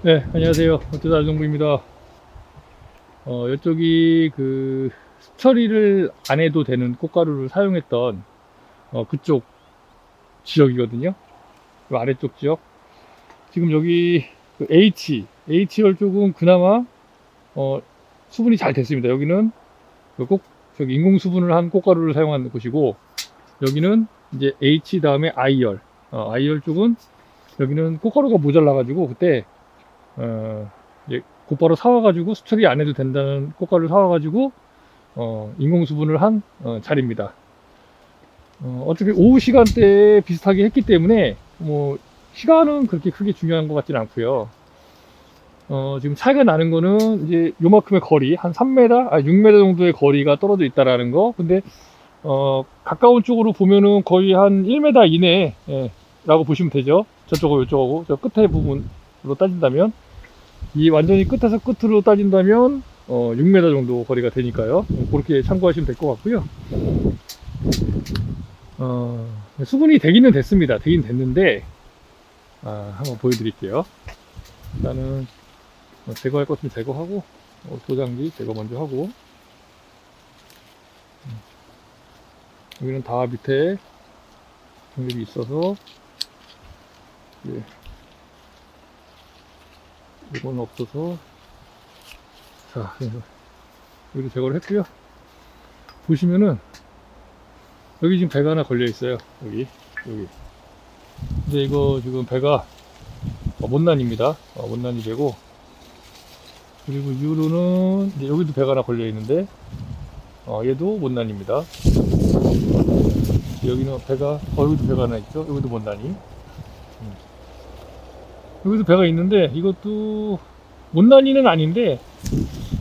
네, 안녕하세요. 어쩌다 정부입니다. 이쪽이 처리를 안 해도 되는 꽃가루를 사용했던 그쪽 지역이거든요. 그 아래쪽 지역. 지금 여기 H열 쪽은 그나마 수분이 잘 됐습니다. 여기는 저기 인공 수분을 한 꽃가루를 사용한 곳이고, 여기는 이제 H 다음에 I열. I열 쪽은 여기는 꽃가루가 모자라가지고 그때 이제 곧바로 사와가지고 수처리 안 해도 된다는 꽃가루를 사와가지고 인공 수분을 한 자리입니다. 어차피 오후 시간대에 비슷하게 했기 때문에 뭐 시간은 그렇게 크게 중요한 것 같지는 않고요. 지금 차이가 나는 거는 이제 요만큼의 거리, 한 3m, 6m 정도의 거리가 떨어져 있다라는 거. 근데 가까운 쪽으로 보면은 거의 한 1m 이내라고 보시면 되죠. 저쪽하고 이쪽하고 저 끝에 부분으로 따진다면, 이 완전히 끝에서 끝으로 따진다면 6m 정도 거리가 되니까요. 그렇게 참고하시면 될 것 같고요. 수분이 되기는 됐습니다. 되긴 됐는데 한번 보여드릴게요. 일단은 제거할 것 좀 제거하고, 도장지 제거 먼저 하고, 여기는 다 밑에 정렬이 있어서 예, 이건 없어서, 자, 여기도 제거를 했고요. 보시면은 여기 지금 배가 하나 걸려 있어요. 여기. 근데 이거 지금 배가 못난입니다. 못난이 배고, 그리고 이후로는 이제 여기도 배가 하나 걸려 있는데 얘도 못난입니다. 여기는 배가, 여기도 배가 하나 있죠. 여기도 못난이. 여기도 배가 있는데 이것도 못난이는 아닌데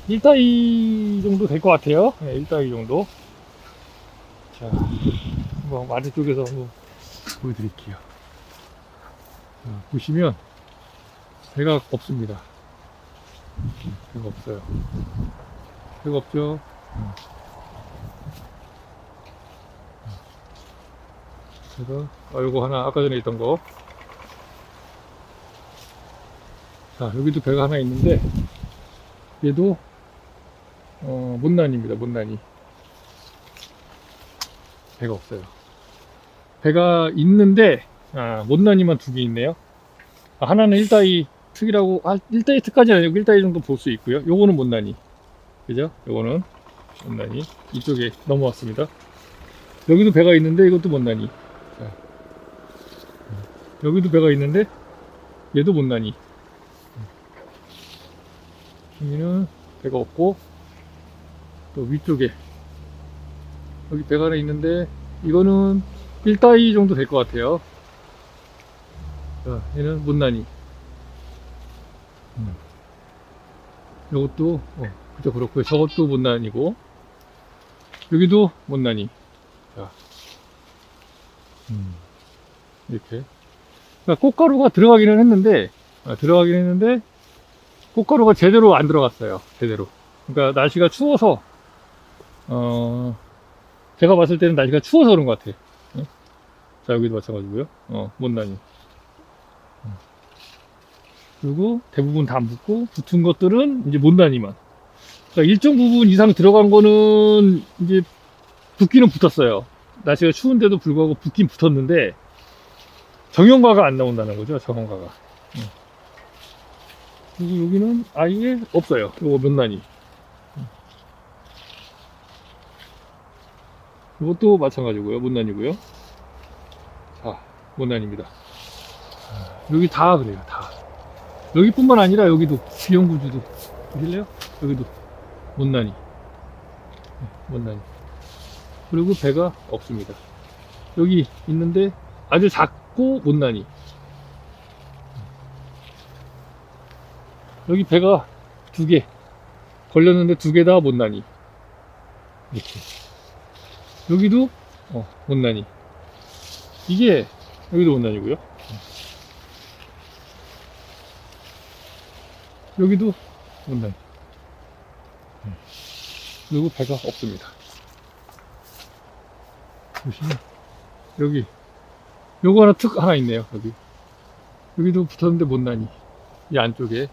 1따위 정도 될 것 같아요. 네, 1따위 정도. 자, 한번 아래쪽에서 한번 보여드릴게요. 보시면 배가 없습니다. 배가 없어요. 배가 없죠. 그래서 요거 하나, 아까 전에 있던 거. 자, 여기도 배가 하나 있는데 얘도 못난입니다. 못난이. 배가 없어요. 배가 있는데 못난이만 두 개 있네요. 하나는 1따위 특이라고, 1따위 특까지는 아니고 1따위 정도 볼 수 있고요. 요거는 못난이. 그죠? 요거는 못난이. 이쪽에 넘어왔습니다. 여기도 배가 있는데 이것도 못난이. 자, 여기도 배가 있는데 얘도 못난이. 여기는 배가 없고, 또 위쪽에 여기 배가 하나 있는데 이거는 1따위 정도 될 것 같아요. 자, 얘는 못난이. 이것도 그저 그렇고요. 저것도 못난이고, 여기도 못난이. 자, 이렇게. 그러니까 꽃가루가 들어가긴 했는데 꽃가루가 제대로 안 들어갔어요. 제대로. 그러니까 날씨가 추워서, 제가 봤을 때는 날씨가 추워서 그런 것 같아요. 자, 여기도 마찬가지고요. 못난이. 그리고 대부분 다 묻고, 붙은 것들은 이제 못난이만. 그러니까 일정 부분 이상 들어간 거는 이제 붓기는 붙었어요. 날씨가 추운데도 불구하고 붓긴 붙었는데 정형화가 안 나온다는 거죠. 정형화가. 그리고 여기는 아예 없어요. 이거 못난이. 이것도 마찬가지고요. 못난이고요. 자, 못난입니다. 여기 다 그래요. 다. 여기뿐만 아니라 여기도 비용구주도 보실래요? 여기도 못난이. 못난이. 그리고 배가 없습니다. 여기 있는데 아주 작고 못난이. 여기 배가 두 개 걸렸는데 두 개 다 못난이. 이렇게. 여기도 못난이. 이게 여기도 못난이고요. 여기도 못난이. 그리고 배가 없습니다. 보시면 여기 요거 하나 하나 있네요. 여기도 붙었는데 못난이. 이 안쪽에.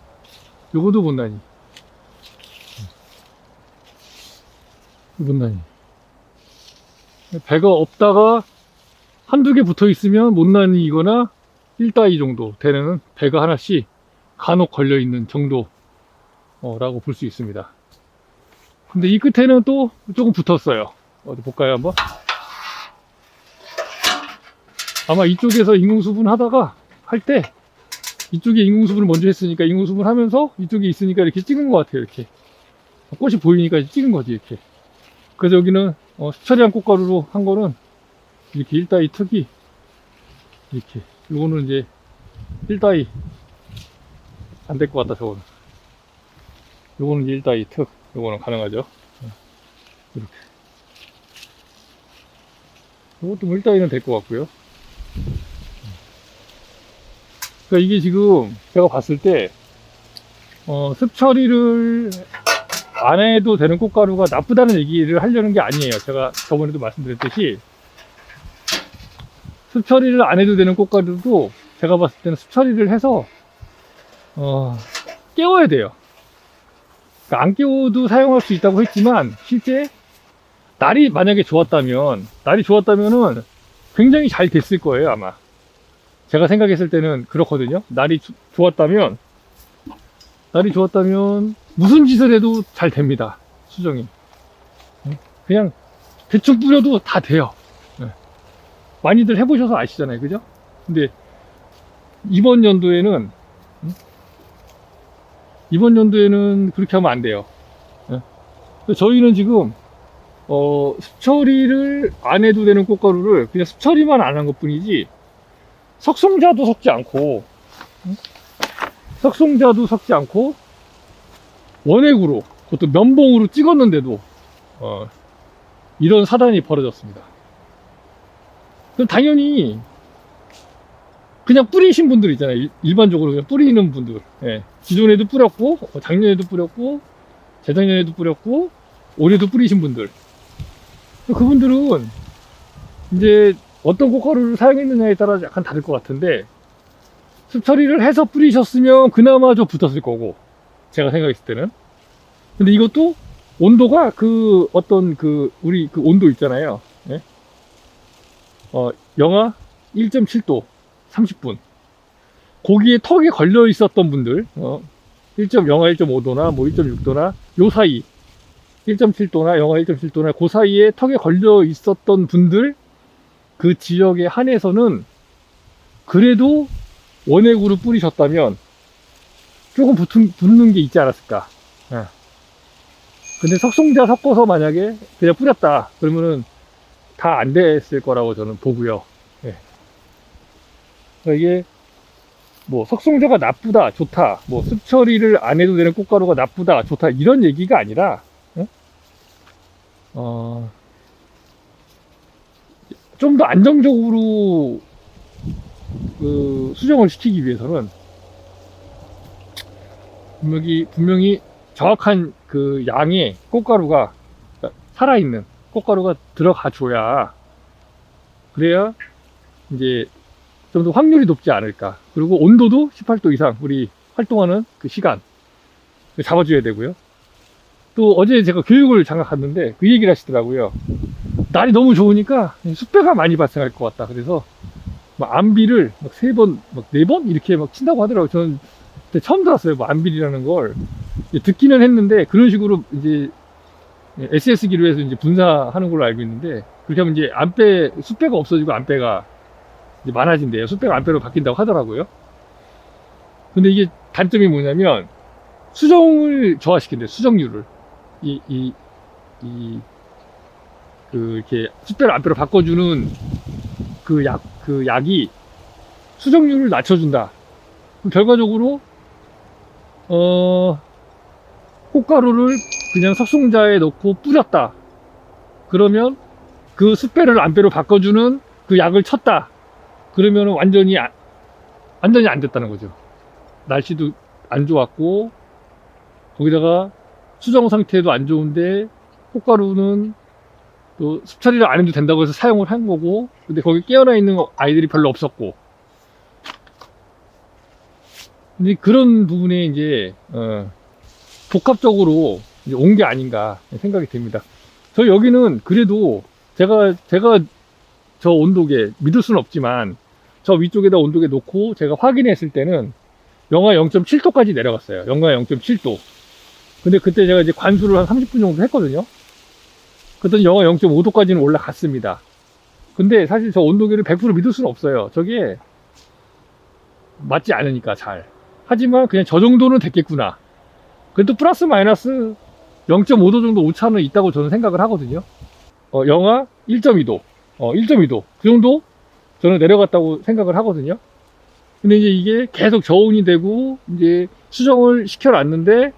요것도 못난이. 못난이. 배가 없다가 한두 개 붙어 있으면 못난이거나 1따위 정도 되는 배가 하나씩 간혹 걸려 있는 정도라고 볼 수 있습니다. 근데 이 끝에는 또 조금 붙었어요. 어디 볼까요, 한번? 아마 이쪽에서 인공수분 하다가 할 때 이쪽에 인공수분을 먼저 했으니까 인공수분 하면서 이쪽에 있으니까 이렇게 찍은 것 같아요. 이렇게 꽃이 보이니까 찍은 거지, 이렇게. 그래서 여기는 수처리한 꽃가루로 한 거는 이렇게 1따위 특이 이렇게. 요거는 이제 1따위 안 될 것 같다. 저거는. 요거는 이제 1따위 특. 요거는 가능하죠. 이렇게. 요것도 뭐 1따위는 될 것 같고요. 그러니까 이게 지금 제가 봤을 때 습처리를 안 해도 되는 꽃가루가 나쁘다는 얘기를 하려는 게 아니에요. 제가 저번에도 말씀드렸듯이 습처리를 안 해도 되는 꽃가루도 제가 봤을 때는 습처리를 해서 깨워야 돼요. 그러니까 안 깨워도 사용할 수 있다고 했지만 실제 날이 만약에 좋았다면은 굉장히 잘 됐을 거예요, 아마. 제가 생각했을 때는 그렇거든요. 날이 좋았다면 무슨 짓을 해도 잘 됩니다. 수정이. 그냥 대충 뿌려도 다 돼요. 많이들 해보셔서 아시잖아요. 그죠? 근데 이번 연도에는 그렇게 하면 안 돼요. 저희는 지금 습처리를 안 해도 되는 꽃가루를 그냥 습처리만 안 한 것 뿐이지 석송자도 섞지 않고 원액으로, 그것도 면봉으로 찍었는데도 이런 사단이 벌어졌습니다. 그럼 당연히 그냥 뿌리신 분들 있잖아요. 일반적으로 그냥 뿌리는 분들. 기존에도 뿌렸고 작년에도 뿌렸고 재작년에도 뿌렸고 올해도 뿌리신 분들, 그분들은 이제 어떤 꽃가루를 사용했느냐에 따라 약간 다를 것 같은데 습처리를 해서 뿌리셨으면 그나마 좀 붙었을 거고, 제가 생각했을 때는. 근데 이것도 온도가 우리 그 온도 있잖아요. 영하 1.7도 30분. 거기에 턱이 걸려 있었던 분들, 영하 1.5도나 뭐 1.6도나 요 사이, 1.7도나 영하 1.7도나 그 사이에 턱에 걸려 있었던 분들, 그 지역에 한해서는 그래도 원액으로 뿌리셨다면 조금 붙는 게 있지 않았을까. 근데 석송자 섞어서 만약에 그냥 뿌렸다 그러면은 다 안 됐을 거라고 저는 보고요. 그러니까 이게 뭐 석송자가 나쁘다 좋다, 뭐 습처리를 안 해도 되는 꽃가루가 나쁘다 좋다 이런 얘기가 아니라 좀 더 안정적으로 수정을 시키기 위해서는 분명히 정확한 그 양의 꽃가루가, 그러니까 살아있는 꽃가루가 들어가 줘야, 그래야 이제 좀 더 확률이 높지 않을까. 그리고 온도도 18도 이상 우리 활동하는 그 시간 잡아줘야 되고요. 또 어제 제가 교육을 잠깐 갔는데 그 얘기를 하시더라고요. 날이 너무 좋으니까 숯배가 많이 발생할 것 같다. 그래서 막 안비를 막 3번, 막 4번 이렇게 막 친다고 하더라고요. 저는 그때 처음 들었어요. 뭐 안비라는 걸. 듣기는 했는데 그런 식으로 이제 SS기로 해서 이제 분사하는 걸로 알고 있는데, 그렇게 하면 이제 숯배가 없어지고 안배가 이제 많아진대요. 숯배가 안배로 바뀐다고 하더라고요. 근데 이게 단점이 뭐냐면 수정을 저하시킨대요. 수정률을. 이렇게 숯배를 안배로 바꿔주는 그 약이 수정률을 낮춰준다. 그럼 결과적으로 꽃가루를 그냥 석송자에 넣고 뿌렸다. 그러면 그 숯배를 안배로 바꿔주는 그 약을 쳤다. 그러면 완전히 안 됐다는 거죠. 날씨도 안 좋았고 거기다가 수정 상태도 안 좋은데 꽃가루는 또 습처리를 안 해도 된다고 해서 사용을 한 거고, 근데 거기 깨어나 있는 아이들이 별로 없었고, 근데 그런 부분에 이제, 복합적으로 온 게 아닌가 생각이 듭니다. 저 여기는 그래도 제가 저 온도계 믿을 수는 없지만 저 위쪽에다 온도계 놓고 제가 확인했을 때는 영하 0.7도까지 내려갔어요. 영하 0.7도. 근데 그때 제가 이제 관수를 한 30분 정도 했거든요. 그랬더니 영하 0.5도까지는 올라갔습니다. 근데 사실 저 온도계를 100% 믿을 수는 없어요. 저게 맞지 않으니까 잘. 하지만 그냥 저 정도는 됐겠구나. 그래도 플러스 마이너스 0.5도 정도 오차는 있다고 저는 생각을 하거든요. 영하 1.2도. 1.2도. 그 정도 저는 내려갔다고 생각을 하거든요. 근데 이제 이게 계속 저온이 되고, 이제 수정을 시켜놨는데,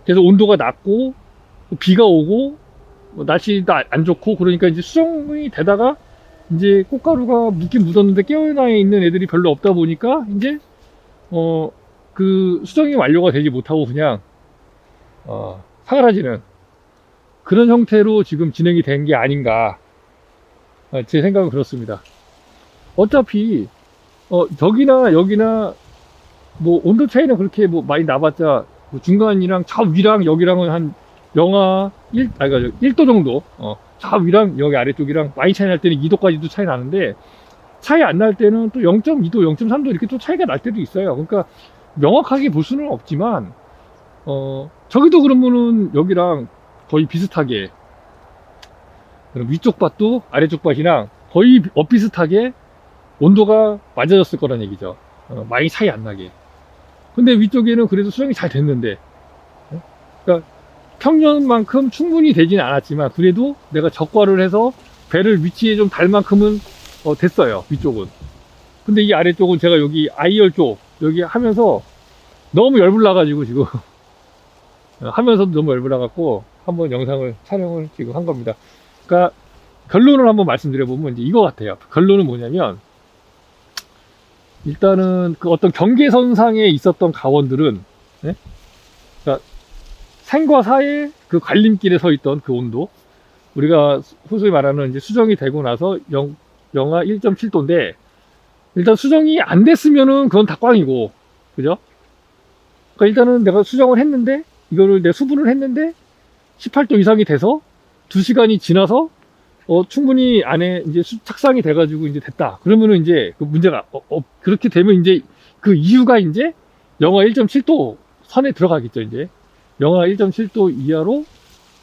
계속 온도가 낮고, 비가 오고, 날씨도 안 좋고, 그러니까 이제 수정이 되다가, 이제 꽃가루가 묻긴 묻었는데 깨어나 있는 애들이 별로 없다 보니까, 이제, 그 수정이 완료가 되지 못하고 그냥, 사라지는 그런 형태로 지금 진행이 된 게 아닌가. 제 생각은 그렇습니다. 어차피, 저기나 여기나, 뭐, 온도 차이는 그렇게 뭐 많이 나봤자, 뭐 중간이랑 저 위랑 여기랑은 한 영하 1도 정도, 저 위랑 여기 아래쪽이랑 많이 차이 날 때는 2도까지도 차이 나는데, 차이 안 날 때는 또 0.2도, 0.3도 이렇게 또 차이가 날 때도 있어요. 그러니까 명확하게 볼 수는 없지만, 저기도 그러면은 여기랑 거의 비슷하게, 위쪽 밭도 아래쪽 밭이랑 거의 비슷하게 온도가 맞아졌을 거란 얘기죠. 많이 차이 안 나게. 근데 위쪽에는 그래도 수정이 잘 됐는데, 그러니까 평년만큼 충분히 되지는 않았지만, 그래도 내가 적과를 해서 배를 위치에 좀 달 만큼은 됐어요. 위쪽은. 근데 이 아래쪽은 제가 여기 I열 쪽 여기 하면서 너무 열불나가지고 지금 하면서도 너무 열불나갖고 한번 영상을 촬영을 지금 한 겁니다. 그러니까 결론을 한번 말씀드려보면 이제 이거 같아요. 결론은 뭐냐면, 일단은 그 어떤 경계선상에 있었던 가원들은, 네? 그러니까 생과 사의 그 갈림길에 서 있던 그 온도, 우리가 소위 말하는 이제 수정이 되고 나서 영하 1.7도인데, 일단 수정이 안 됐으면은 그건 다 꽝이고, 그죠? 그러니까 일단은 내가 수정을 했는데, 이거를 내 수분을 했는데 18도 이상이 돼서 2시간이 지나서 충분히 안에 이제 착상이 돼가지고 이제 됐다. 그러면은 이제 그 문제가, 그렇게 되면 이제 그 이유가 이제 영하 1.7도 선에 들어가겠죠, 이제. 영하 1.7도 이하로,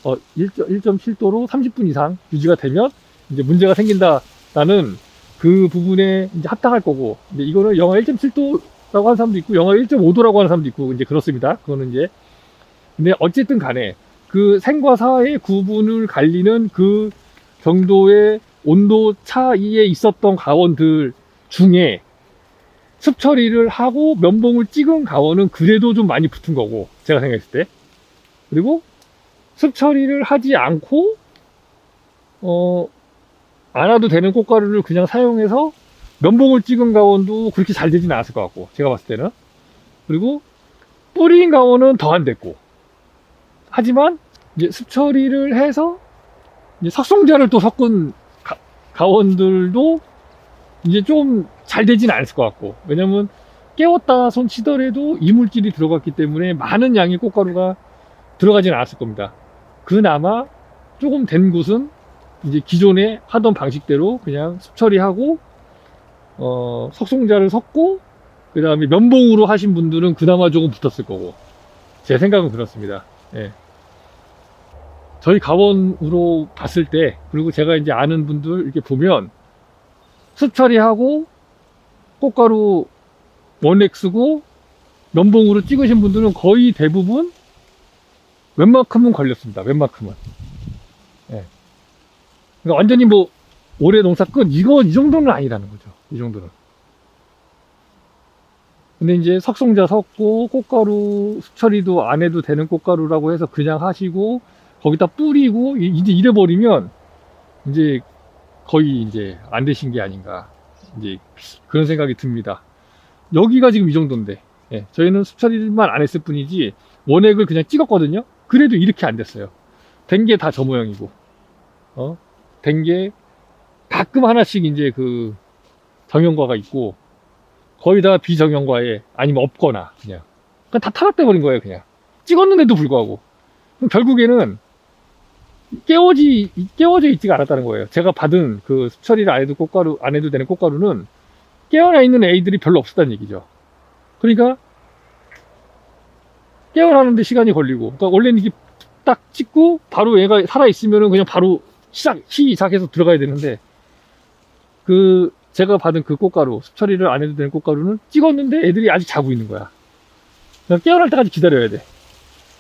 1.7도로 30분 이상 유지가 되면 이제 문제가 생긴다라는 그 부분에 이제 합당할 거고, 근데 이거는 영하 1.7도라고 하는 사람도 있고, 영하 1.5도라고 하는 사람도 있고, 이제 그렇습니다. 그거는 이제. 근데 어쨌든 간에 그 생과 사의 구분을 갈리는 그 정도의 온도 차이에 있었던 가원들 중에 습 처리를 하고 면봉을 찍은 가원은 그래도 좀 많이 붙은 거고, 제가 생각했을 때. 그리고 습 처리를 하지 않고 안 와도 되는 꽃가루를 그냥 사용해서 면봉을 찍은 가원도 그렇게 잘 되진 않았을 것 같고, 제가 봤을 때는. 그리고 뿌린 가원은 더 안 됐고, 하지만 이제 습 처리를 해서 이제 석송자를 또 섞은 가원들도 이제 좀 잘 되진 않았을 것 같고, 왜냐면 깨웠다 손 치더라도 이물질이 들어갔기 때문에 많은 양의 꽃가루가 들어가진 않았을 겁니다. 그나마 조금 된 곳은 이제 기존에 하던 방식대로 그냥 습 처리하고 석송자를 섞고, 그 다음에 면봉으로 하신 분들은 그나마 조금 붙었을 거고, 제 생각은 그렇습니다. 예. 저희 가원으로 봤을 때, 그리고 제가 이제 아는 분들 이렇게 보면 습 처리하고 꽃가루 원액 쓰고 면봉으로 찍으신 분들은 거의 대부분 웬만큼은 걸렸습니다. 웬만큼은. 예. 그러니까 완전히 뭐 올해 농사 끝, 이 정도는 아니라는 거죠. 이 정도는. 근데 이제 석송자 섞고 꽃가루 습 처리도 안 해도 되는 꽃가루라고 해서 그냥 하시고 거기다 뿌리고 이제 이래버리면 이제 거의 이제 안 되신 게 아닌가, 이제 그런 생각이 듭니다. 여기가 지금 이 정도인데, 예, 저희는 습 처리만 안 했을 뿐이지 원액을 그냥 찍었거든요. 그래도 이렇게 안 됐어요. 된 게 다 저 모양이고, 된 게 가끔 하나씩 이제 그 정형과가 있고, 거의 다 비정형과에 아니면 없거나 그냥 다 타락돼 버린 거예요. 그냥 찍었는데도 불구하고. 그럼 결국에는 깨워져 있지가 않았다는 거예요. 제가 받은 그 수처리를 안 해도 되는 꽃가루는 깨어나 있는 애들이 별로 없었다는 얘기죠. 그러니까 깨어나는데 시간이 걸리고, 그러니까 원래는 이게 딱 찍고 바로 얘가 살아 있으면은 그냥 바로 시작해서 들어가야 되는데, 그 제가 받은 그 꽃가루, 수처리를 안 해도 되는 꽃가루는 찍었는데 애들이 아직 자고 있는 거야. 그러니까 깨어날 때까지 기다려야 돼.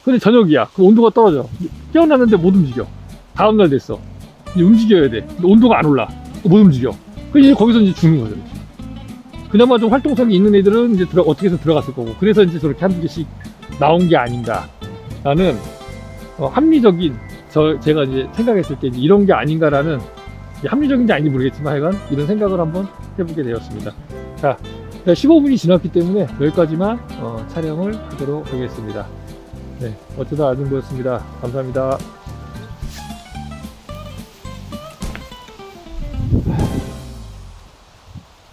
근데 저녁이야. 그 온도가 떨어져. 깨어났는데 못 움직여. 다음날 됐어. 이제 움직여야 돼. 근데 온도가 안 올라. 못 움직여. 그래서 이제 거기서 이제 죽는 거죠. 그나마 좀 활동성이 있는 애들은 이제 어떻게 해서 들어갔을 거고. 그래서 이제 저렇게 한두 개씩 나온 게 아닌가라는 합리적인, 제가 이제 생각했을 때 이런 게 아닌가라는, 합리적인지 아닌지 모르겠지만 하여간 이런 생각을 한번 해보게 되었습니다. 자, 15분이 지났기 때문에 여기까지만 촬영을 하도록 하겠습니다. 네, 어쩌다 아줌보였습니다. 감사합니다.